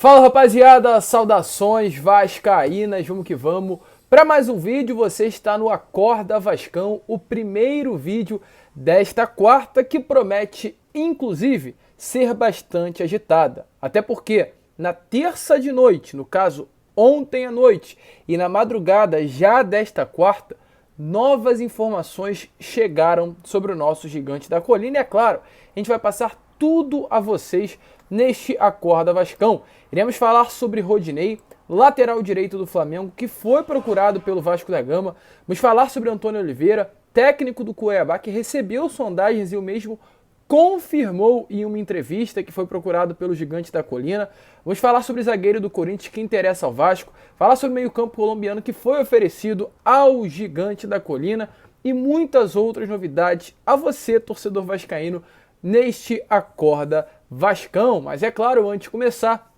Fala rapaziada, saudações vascaínas, vamos que vamos. Para mais um vídeo, você está no Acorda Vascão, o primeiro vídeo desta quarta que promete, inclusive, ser bastante agitada. Até porque na terça de noite, no caso ontem à noite e na madrugada já desta quarta, novas informações chegaram sobre o nosso gigante da colina e é claro, a gente vai passar tudo a vocês neste Acorda Vascão. Iremos falar sobre Rodinei, lateral direito do Flamengo, que foi procurado pelo Vasco da Gama. Vamos falar sobre Antônio Oliveira, técnico do Cuiabá, que recebeu sondagens e o mesmo confirmou em uma entrevista que foi procurado pelo gigante da colina. Vamos falar sobre zagueiro do Corinthians que interessa ao Vasco, falar sobre o meio-campo colombiano que foi oferecido ao gigante da colina e muitas outras novidades a você, torcedor vascaíno, neste Acorda Vascão. Mas é claro, antes de começar,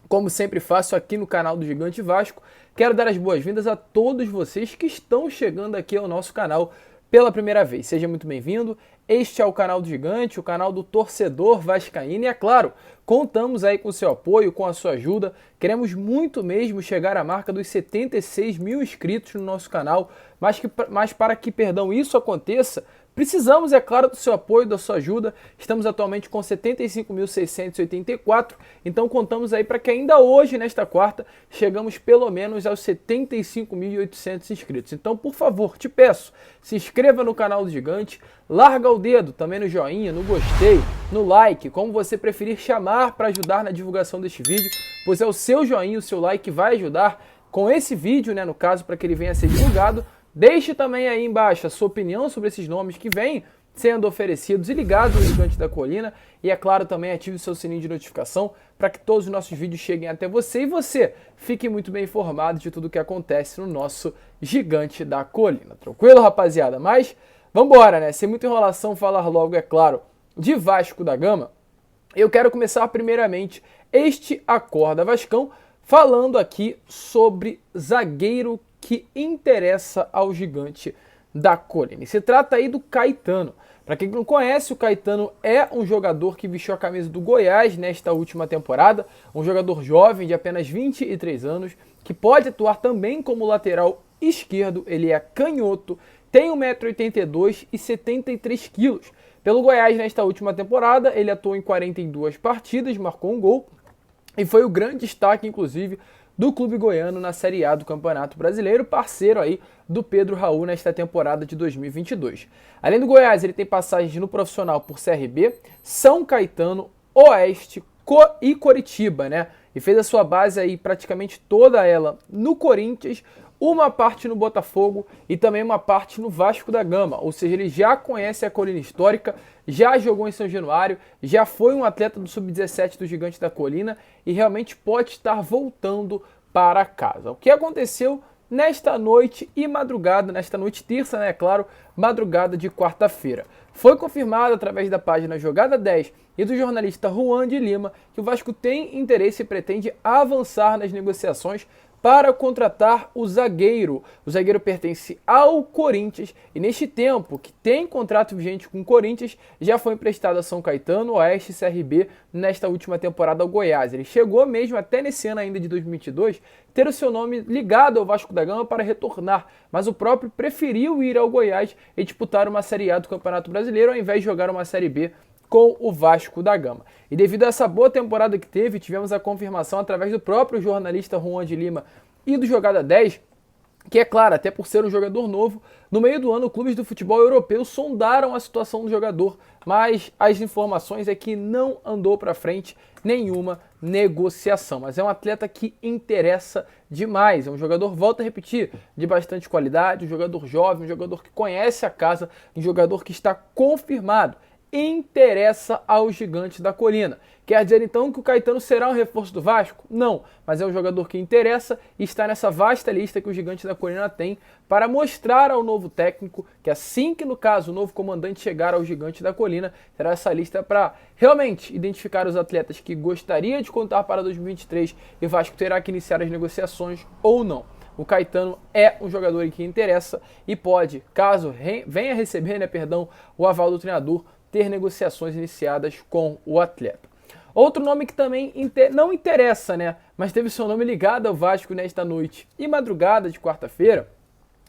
como sempre faço aqui no canal do Gigante Vasco, quero dar as boas-vindas a todos vocês que estão chegando aqui ao nosso canal pela primeira vez. Seja muito bem-vindo. Este é o canal do Gigante, o canal do torcedor vascaíno e é claro, contamos aí com o seu apoio, com a sua ajuda. Queremos muito mesmo chegar à marca dos 76 mil inscritos no nosso canal, mas para que, isso aconteça, precisamos, é claro, do seu apoio, da sua ajuda. Estamos atualmente com 75.684, então contamos aí para que ainda hoje, nesta quarta, chegamos pelo menos aos 75.800 inscritos. Então, por favor, te peço, se inscreva no canal do Gigante, larga o dedo também no joinha, no gostei, no like, como você preferir chamar para ajudar na divulgação deste vídeo, pois é o seu joinha, o seu like que vai ajudar com esse vídeo, no caso, para que ele venha a ser divulgado. Deixe também aí embaixo a sua opinião sobre esses nomes que vêm sendo oferecidos e ligados no Gigante da Colina. E é claro, também ative o seu sininho de notificação para que todos os nossos vídeos cheguem até você e você fique muito bem informado de tudo o que acontece no nosso Gigante da Colina. Tranquilo, rapaziada? Mas vambora, Sem muita enrolação, falar logo, é claro, de Vasco da Gama. Eu quero começar primeiramente este Acorda Vascão falando aqui sobre zagueiro que interessa ao gigante da colina. Se trata aí do Caetano. Para quem não conhece, o Caetano é um jogador que vestiu a camisa do Goiás nesta última temporada, um jogador jovem de apenas 23 anos, que pode atuar também como lateral esquerdo. Ele é canhoto, tem 1,82 m e 73 kg. Pelo Goiás nesta última temporada, ele atuou em 42 partidas, marcou um gol e foi o grande destaque, inclusive, do clube goiano na Série A do Campeonato Brasileiro, parceiro aí do Pedro Raul nesta temporada de 2022. Além do Goiás, ele tem passagens no profissional por CRB, São Caetano, Oeste e Coritiba, E fez a sua base aí praticamente toda ela no Corinthians, uma parte no Botafogo e também uma parte no Vasco da Gama, ou seja, ele já conhece a colina histórica, já jogou em São Januário, já foi um atleta do Sub-17 do Gigante da Colina e realmente pode estar voltando para casa. O que aconteceu nesta noite e madrugada, nesta noite terça, claro, madrugada de quarta-feira? Foi confirmado através da página Jogada 10 e do jornalista Juan de Lima que o Vasco tem interesse e pretende avançar nas negociações para contratar o zagueiro. O zagueiro pertence ao Corinthians e neste tempo que tem contrato vigente com o Corinthians, já foi emprestado a São Caetano, Oeste e CRB nesta última temporada ao Goiás. Ele chegou mesmo até nesse ano ainda de 2022 ter o seu nome ligado ao Vasco da Gama para retornar, mas o próprio preferiu ir ao Goiás e disputar uma Série A do Campeonato Brasileiro ao invés de jogar uma Série B com o Vasco da Gama. E devido a essa boa temporada que teve, tivemos a confirmação através do próprio jornalista Juan de Lima e do Jogada 10, que é claro, até por ser um jogador novo, no meio do ano clubes do futebol europeu sondaram a situação do jogador, mas as informações é que não andou para frente nenhuma negociação. Mas é um atleta que interessa demais, é um jogador, volto a repetir, de bastante qualidade, um jogador jovem, um jogador que conhece a casa, um jogador que está confirmado. Interessa ao gigante da colina. Quer dizer então que o Caetano será um reforço do Vasco? Não, mas é um jogador que interessa e está nessa vasta lista que o gigante da colina tem para mostrar ao novo técnico que assim que, no caso, o novo comandante chegar ao gigante da colina, terá essa lista para realmente identificar os atletas que gostaria de contar para 2023 e o Vasco terá que iniciar as negociações ou não. O Caetano é um jogador que interessa e pode, caso venha receber, o aval do treinador, ter negociações iniciadas com o atleta. Outro nome que também não interessa, né? Mas teve seu nome ligado ao Vasco nesta noite e madrugada de quarta-feira,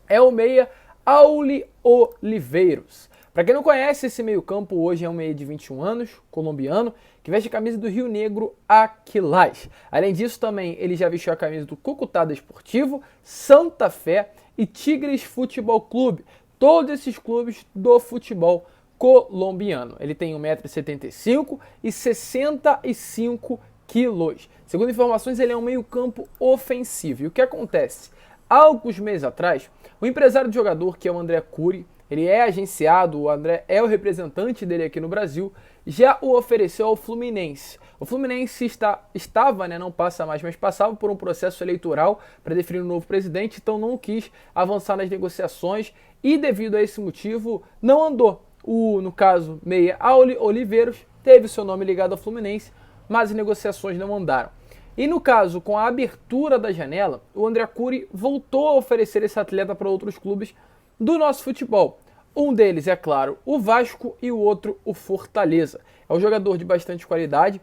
é o meia Auli Oliveiros. Para quem não conhece, esse meio-campo hoje é um meia de 21 anos, colombiano, que veste a camisa do Rio Negro Aquilás. Além disso, também ele já vestiu a camisa do Cúcuta Desportivo, Santa Fé e Tigres Futebol Clube. Todos esses clubes do futebol colombiano. Ele tem 1,75 m e 65 quilos. Segundo informações, ele é um meio-campo ofensivo. E o que acontece? Há alguns meses atrás, o empresário do jogador, que é o André Curi, ele é agenciado, o André é o representante dele aqui no Brasil, já o ofereceu ao Fluminense. O Fluminense estava, né, não passa mais, mas passava por um processo eleitoral para definir um novo presidente, então não quis avançar nas negociações e devido a esse motivo não andou. No caso, meia Auli Oliveiros teve seu nome ligado ao Fluminense, mas as negociações não andaram. E no caso, com a abertura da janela, o André Curi voltou a oferecer esse atleta para outros clubes do nosso futebol. Um deles, é claro, o Vasco e o outro, o Fortaleza. É um jogador de bastante qualidade,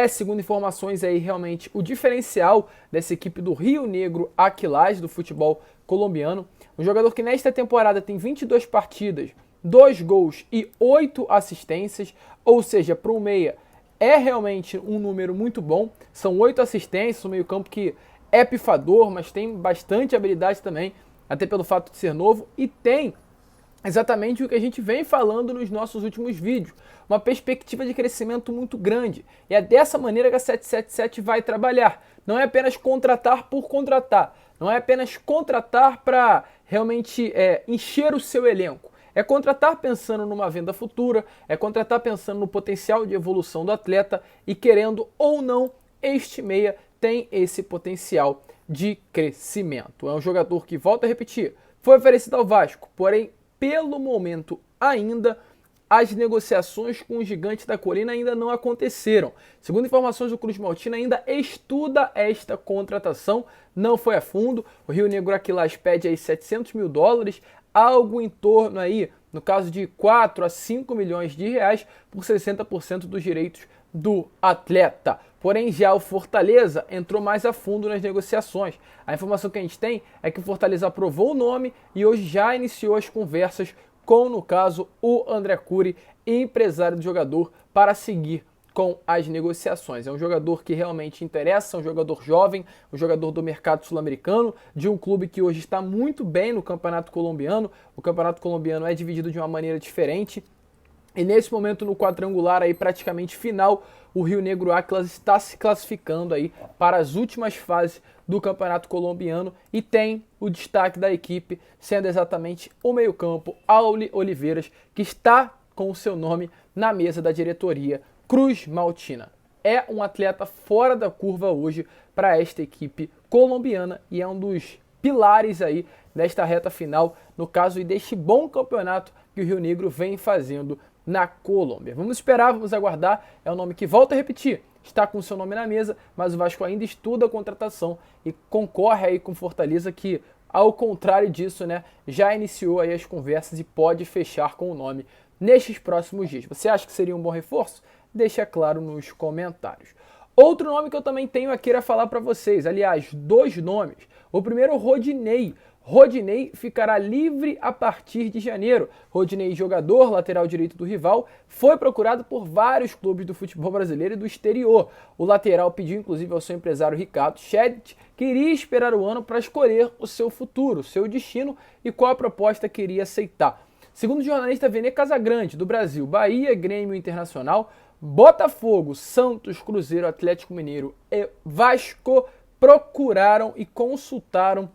segundo informações aí, realmente o diferencial dessa equipe do Rio Negro Aquilás, do futebol colombiano. Um jogador que nesta temporada tem 22 partidas, 2 gols e 8 assistências, ou seja, para um meia é realmente um número muito bom. São 8 assistências, um meio-campo que é pifador, mas tem bastante habilidade também, até pelo fato de ser novo, e tem exatamente o que a gente vem falando nos nossos últimos vídeos, uma perspectiva de crescimento muito grande. E é dessa maneira que a 777 vai trabalhar. Não é apenas contratar por contratar, não é apenas contratar para realmente encher o seu elenco. É contratar pensando numa venda futura, é contratar pensando no potencial de evolução do atleta e querendo ou não, este meia tem esse potencial de crescimento. É um jogador que, volto a repetir, foi oferecido ao Vasco, porém, pelo momento ainda, as negociações com o Gigante da Colina ainda não aconteceram. Segundo informações do Cruz Maltina, ainda estuda esta contratação, não foi a fundo. O Rio Negro Aquilás pede aí $700 mil, algo em torno aí, no caso de 4 a 5 milhões de reais, por 60% dos direitos do atleta. Porém, já o Fortaleza entrou mais a fundo nas negociações. A informação que a gente tem é que o Fortaleza aprovou o nome e hoje já iniciou as conversas com, no caso, o André Curi, empresário do jogador, para seguir com as negociações. É um jogador que realmente interessa, um jogador jovem, um jogador do mercado sul-americano, de um clube que hoje está muito bem no Campeonato Colombiano. O Campeonato Colombiano é dividido de uma maneira diferente. E nesse momento, no quadrangular aí praticamente final, o Rio Negro Aquilás está se classificando aí para as últimas fases do Campeonato Colombiano e tem o destaque da equipe, sendo exatamente o meio-campo Auli Oliveiras, que está com o seu nome na mesa da diretoria Cruz Maltina. É um atleta fora da curva hoje para esta equipe colombiana e é um dos pilares aí desta reta final, no caso e deste bom campeonato que o Rio Negro vem fazendo na Colômbia. Vamos esperar, vamos aguardar. É um nome que, volto a repetir, está com seu nome na mesa, mas o Vasco ainda estuda a contratação e concorre aí com Fortaleza, que, ao contrário disso, né, já iniciou aí as conversas e pode fechar com o nome nestes próximos dias. Você acha que seria um bom reforço? Deixa claro nos comentários. Outro nome que eu também tenho aqui a falar para vocês, aliás, 2 nomes. O primeiro, Rodinei. Rodinei ficará livre a partir de janeiro. Rodinei, jogador, lateral direito do rival, foi procurado por vários clubes do futebol brasileiro e do exterior. O lateral pediu inclusive ao seu empresário Ricardo Scheidt que iria esperar o ano para escolher o seu futuro, o seu destino e qual a proposta que iria aceitar. Segundo o jornalista Vene Casagrande, do Brasil, Bahia, Grêmio Internacional, Botafogo, Santos, Cruzeiro, Atlético Mineiro e Vasco procuraram e consultaram,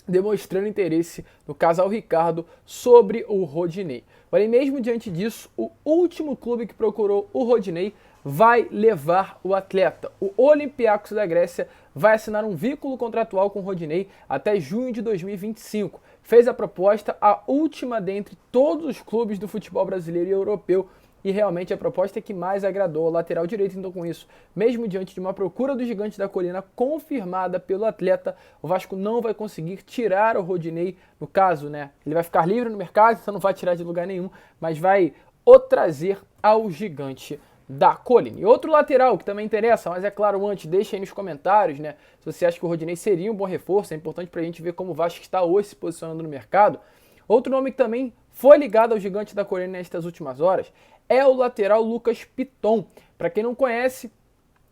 demonstrando interesse no casal Ricardo sobre o Rodinei. Porém, mesmo diante disso, o último clube que procurou o Rodinei vai levar o atleta. O Olympiacos da Grécia vai assinar um vínculo contratual com o Rodinei até junho de 2025. Fez a proposta, a última dentre todos os clubes do futebol brasileiro e europeu, e realmente a proposta é que mais agradou ao lateral direito. Então, com isso, mesmo diante de uma procura do Gigante da Colina confirmada pelo atleta, o Vasco não vai conseguir tirar o Rodinei, no caso, né? Ele vai ficar livre no mercado, então não vai tirar de lugar nenhum, mas vai o trazer ao Gigante da Colina. E outro lateral que também interessa, mas é claro, antes, deixa aí nos comentários, né? Se você acha que o Rodinei seria um bom reforço, é importante pra gente ver como o Vasco está hoje se posicionando no mercado. Outro nome que também foi ligado ao gigante da Colina nestas últimas horas é o lateral Lucas Piton. Para quem não conhece,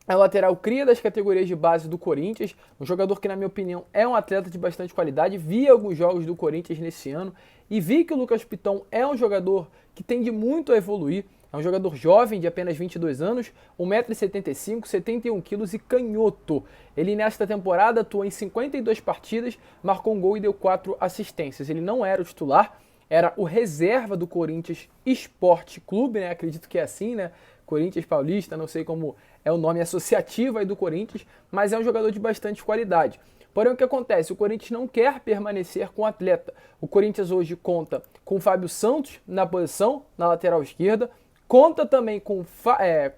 é o lateral cria das categorias de base do Corinthians, um jogador que, na minha opinião, é um atleta de bastante qualidade. Vi alguns jogos do Corinthians nesse ano e vi que o Lucas Piton é um jogador que tende muito a evoluir. É um jogador jovem, de apenas 22 anos, 1,75 m, 71 kg e canhoto. Ele, nesta temporada, atuou em 52 partidas, marcou um gol e deu 4 assistências. Ele não era o titular, era o reserva do Corinthians Esporte Clube, né? Acredito que é assim, né? Corinthians Paulista, não sei como é o nome associativo aí do Corinthians, mas é um jogador de bastante qualidade. Porém, o que acontece? O Corinthians não quer permanecer com o atleta. O Corinthians hoje conta com o Fábio Santos na posição, na lateral esquerda, conta também com Fábio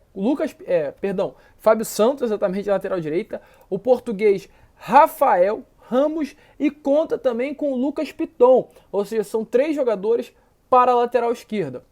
Santos, exatamente na lateral direita, o português Rafael Ramos e conta também com o Lucas Piton, ou seja, são 3 jogadores para a lateral esquerda.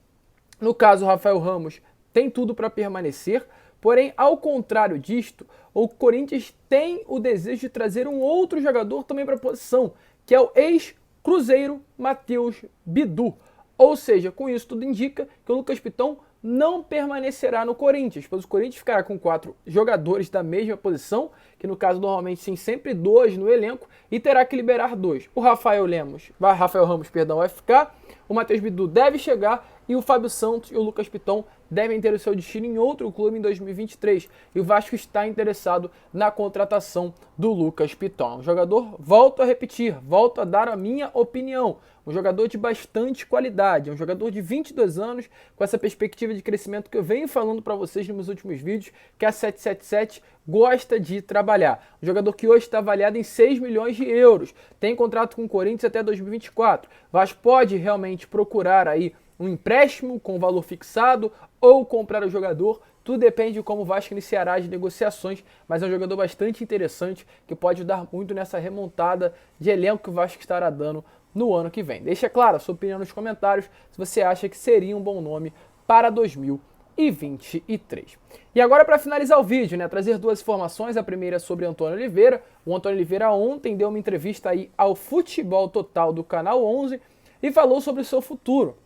No caso, o Rafael Ramos tem tudo para permanecer, porém, ao contrário disto, o Corinthians tem o desejo de trazer um outro jogador também para a posição, que é o ex-Cruzeiro Matheus Bidu. Ou seja, com isso tudo indica que o Lucas Piton não permanecerá no Corinthians, pois o Corinthians ficará com 4 jogadores da mesma posição, que no caso normalmente tem sempre 2 no elenco, e terá que liberar 2. O Rafael Ramos vai ficar, o Matheus Bidu deve chegar, e o Fábio Santos e o Lucas Piton devem ter o seu destino em outro clube em 2023. E o Vasco está interessado na contratação do Lucas Piton. Um jogador, volto a repetir, volto a dar a minha opinião, um jogador de bastante qualidade, um jogador de 22 anos, com essa perspectiva de crescimento que eu venho falando para vocês nos meus últimos vídeos, que a 777 gosta de trabalhar. Um jogador que hoje está avaliado em 6 milhões de euros, tem contrato com o Corinthians até 2024. Vasco pode realmente procurar aí um empréstimo com valor fixado ou comprar o jogador, tudo depende de como o Vasco iniciará as negociações, mas é um jogador bastante interessante que pode dar muito nessa remontada de elenco que o Vasco estará dando no ano que vem. Deixa claro a sua opinião nos comentários se você acha que seria um bom nome para 2023. E agora, para finalizar o vídeo, né, trazer 2 informações. A primeira é sobre Antônio Oliveira. O Antônio Oliveira ontem deu uma entrevista aí ao Futebol Total do Canal 11 e falou sobre o seu futuro.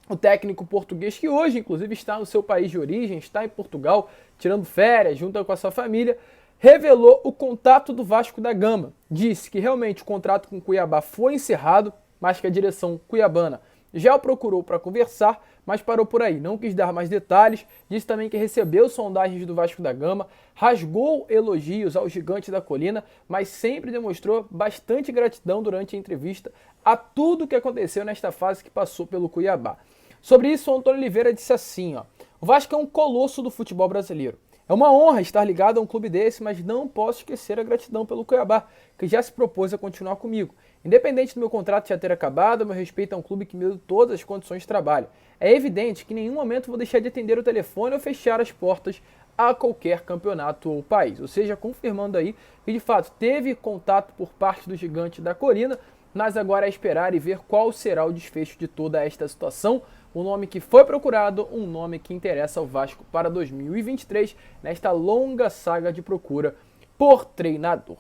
O técnico português, que hoje, inclusive, está no seu país de origem, está em Portugal, tirando férias, junto com a sua família, revelou o contato do Vasco da Gama. Disse que realmente o contrato com o Cuiabá foi encerrado, mas que a direção cuiabana já o procurou para conversar, mas parou por aí, não quis dar mais detalhes. Disse também que recebeu sondagens do Vasco da Gama, rasgou elogios ao gigante da Colina, mas sempre demonstrou bastante gratidão durante a entrevista a tudo o que aconteceu nesta fase que passou pelo Cuiabá. Sobre isso, o Antônio Oliveira disse assim, ó: o Vasco é um colosso do futebol brasileiro. É uma honra estar ligado a um clube desse, mas não posso esquecer a gratidão pelo Cuiabá, que já se propôs a continuar comigo. Independente do meu contrato já ter acabado, meu respeito é um clube que me deu todas as condições de trabalho. É evidente que em nenhum momento vou deixar de atender o telefone ou fechar as portas a qualquer campeonato ou país. Ou seja, confirmando aí que de fato teve contato por parte do gigante da Colina, mas agora é esperar e ver qual será o desfecho de toda esta situação. Um nome que foi procurado, um nome que interessa ao Vasco para 2023, nesta longa saga de procura por treinador.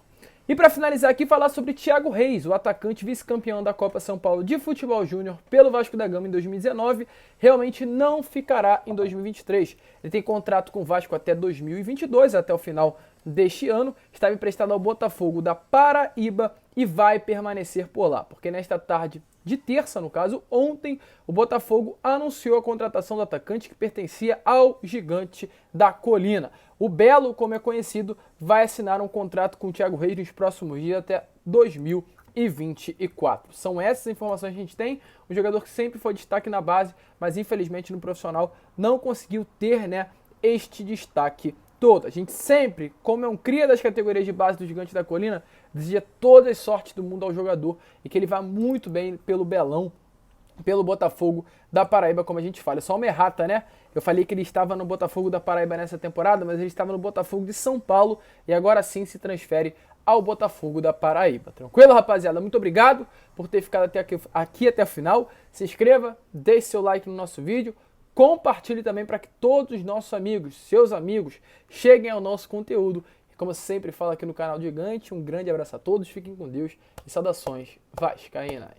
E para finalizar aqui, falar sobre Thiago Reis, o atacante vice-campeão da Copa São Paulo de Futebol Júnior pelo Vasco da Gama em 2019, realmente não ficará em 2023. Ele tem contrato com o Vasco até 2022, até o final deste ano, estava emprestado ao Botafogo da Paraíba e vai permanecer por lá, porque nesta tarde de terça, no caso, ontem, o Botafogo anunciou a contratação do atacante que pertencia ao gigante da Colina. O Belo, como é conhecido, vai assinar um contrato com o Thiago Reis nos próximos dias até 2024. São essas informações que a gente tem. Um jogador que sempre foi destaque na base, mas infelizmente no profissional não conseguiu ter, né, este destaque todo. A gente sempre, como é um cria das categorias de base do Gigante da Colina, deseja todas as sortes do mundo ao jogador e que ele vá muito bem pelo Belão, pelo Botafogo da Paraíba, como a gente fala. É só uma errata, né? Eu falei que ele estava no Botafogo da Paraíba nessa temporada, mas ele estava no Botafogo de São Paulo e agora sim se transfere ao Botafogo da Paraíba. Tranquilo, rapaziada? Muito obrigado por ter ficado aqui até o final. Se inscreva, deixe seu like no nosso vídeo, Compartilhe também para que todos os nossos amigos, seus amigos, cheguem ao nosso conteúdo. E como eu sempre falo aqui no canal Gigante, um grande abraço a todos, fiquem com Deus e saudações vascaínas.